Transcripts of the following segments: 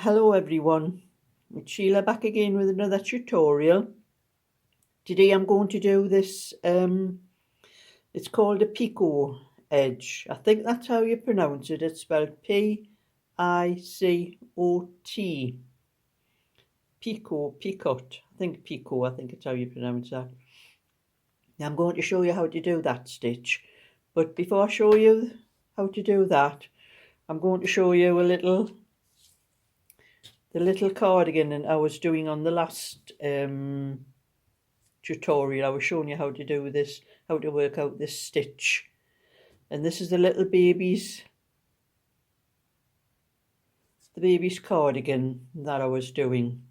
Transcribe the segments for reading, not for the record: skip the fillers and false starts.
Hello everyone, it's Sheila back again with another tutorial. Today I'm going to do this, it's called a Picot Edge. I think that's how you pronounce it. It's spelled P-I-C-O-T. Picot. I think it's how you pronounce that. Now I'm going to show you how to do that stitch. But before I show you how to do that, I'm going to show you the little cardigan I was doing on the last tutorial. I was showing you how to do this, how to work out this stitch. And this is the little baby's cardigan that I was doing.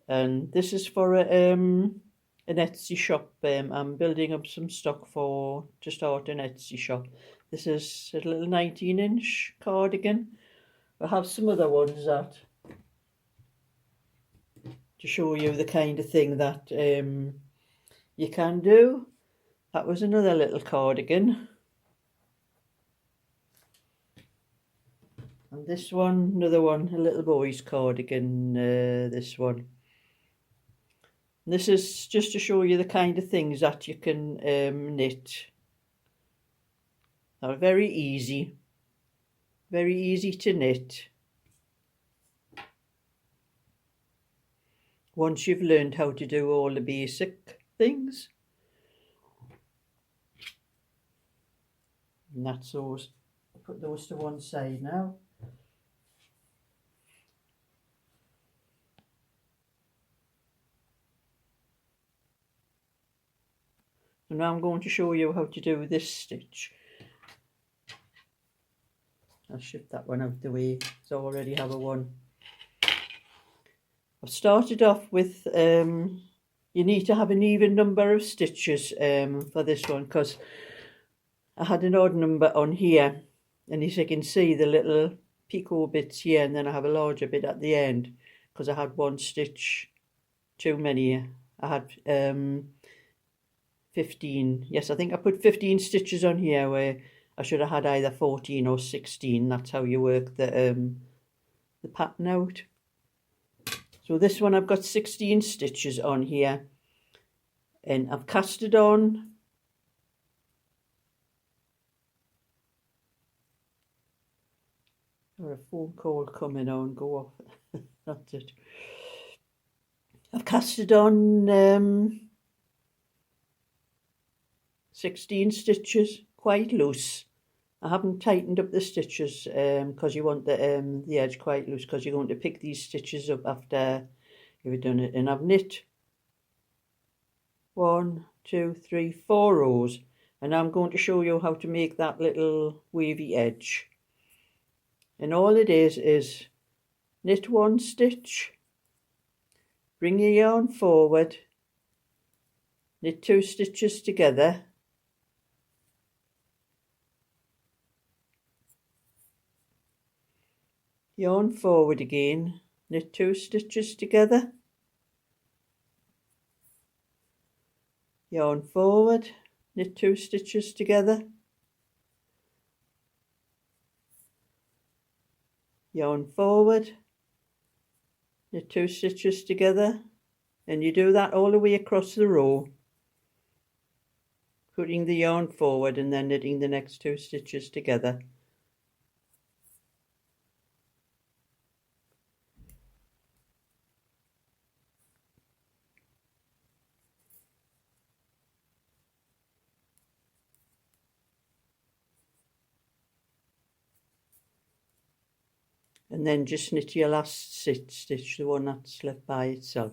And this is for an Etsy shop. I'm building up some stock to start an Etsy shop. This is a little 19-inch cardigan. I have some other ones to show you the kind of thing that you can do. That was another little cardigan. And this one, another one, a little boy's cardigan, this one. And this is just to show you the kind of things that you can knit. They're very easy to knit. Once you've learned how to do all the basic things. And that's those. Put those to one side now. So now I'm going to show you how to do this stitch. I'll shift that one out the way, so I already have a one. I've started off with, you need to have an even number of stitches for this one, because I had an odd number on here, and as you can see the little picot bits here, and then I have a larger bit at the end, because I had one stitch too many. I had 15, yes, I think I put 15 stitches on here where I should have had either 14 or 16. That's how you work the pattern out. So this one I've got 16 stitches on here, and I've cast it on. Or a phone call coming on, go off. That's it. I've cast it on 16 stitches, quite loose. I haven't tightened up the stitches because you want the edge quite loose, because you're going to pick these stitches up after you've done it. And I've knit 1, 2, 3, 4 rows, and I'm going to show you how to make that little wavy edge. And all it is knit 1 stitch, bring your yarn forward, knit 2 stitches together, yarn forward again, knit 2 stitches together, yarn forward, knit 2 stitches together, yarn forward, knit 2 stitches together, and you do that all the way across the row, putting the yarn forward and then knitting the next 2 stitches together. And then just knit your last stitch, the one that's left by itself.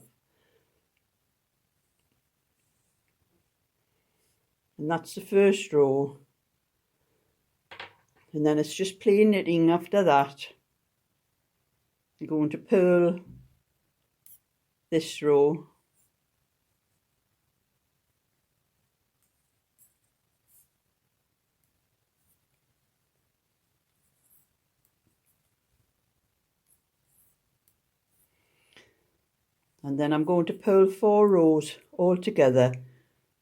And that's the first row. And then it's just plain knitting after that. You're going to purl this row. And then I'm going to purl 4 rows all together,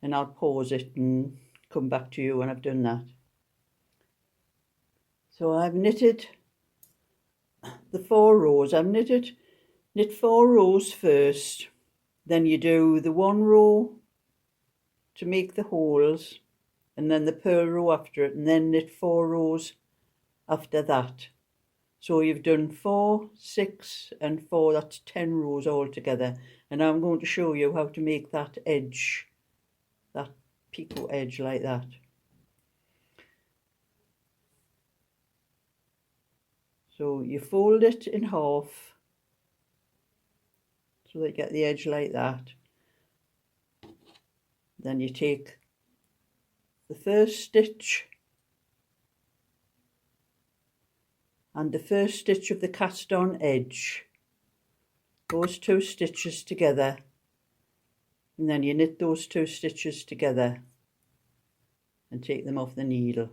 and I'll pause it and come back to you when I've done that. So I've knitted the 4 rows. I've knit 4 rows first, then you do the 1 row to make the holes, and then the purl row after it, and then knit 4 rows after that. So you've done 4, 6 and 4, that's 10 rows altogether. And I'm going to show you how to make that edge, that picot edge like that. So you fold it in half so that you get the edge like that. Then you take the first stitch and the first stitch of the cast on edge, those 2 stitches together, and then you knit those 2 stitches together and take them off the needle.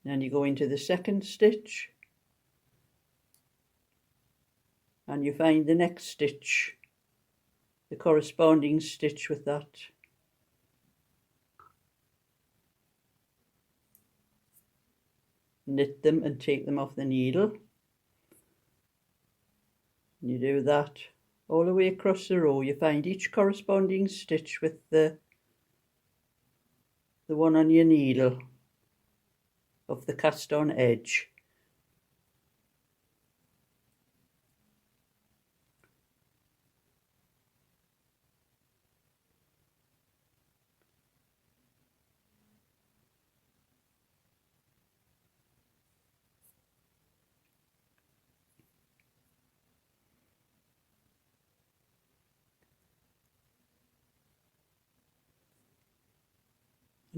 Then you go into the second stitch and you find the next stitch, the corresponding stitch with that. Knit them and take them off the needle. And you do that all the way across the row. You find each corresponding stitch with the one on your needle of the cast on edge.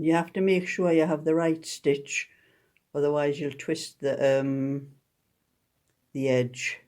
You have to make sure you have the right stitch, otherwise you'll twist the edge.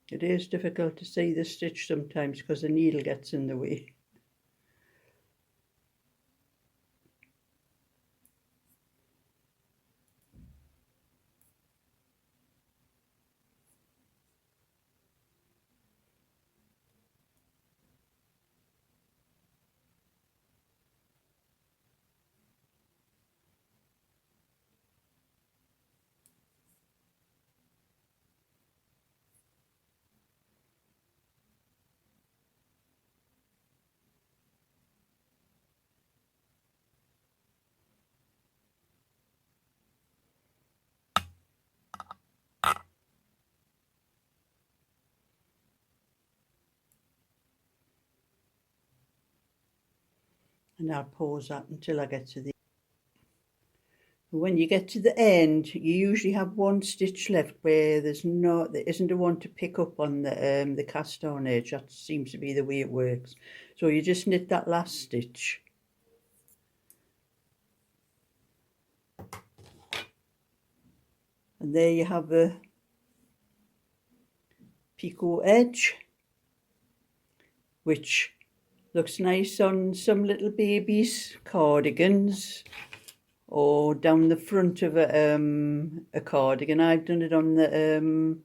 It is difficult to see the stitch sometimes because the needle gets in the way. And I'll pause that until I get to the... When you get to the end, you usually have 1 stitch left where there isn't a one to pick up on the cast on edge. That seems to be the way it works. So you just knit that last stitch. And there you have a picot edge, which looks nice on some little babies' cardigans or down the front of a cardigan. I've done it on the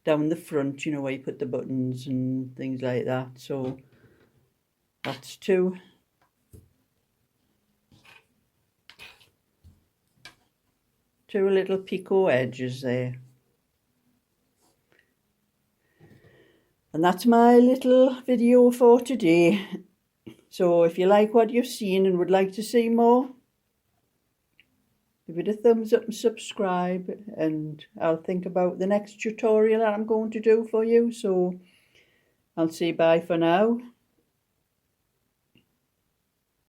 down the front, you know, where you put the buttons and things like that. So that's 2 little picot edges there. And that's my little video for today. So if you like what you've seen and would like to see more, give it a thumbs up and subscribe, and I'll think about the next tutorial that I'm going to do for you. So I'll say bye for now.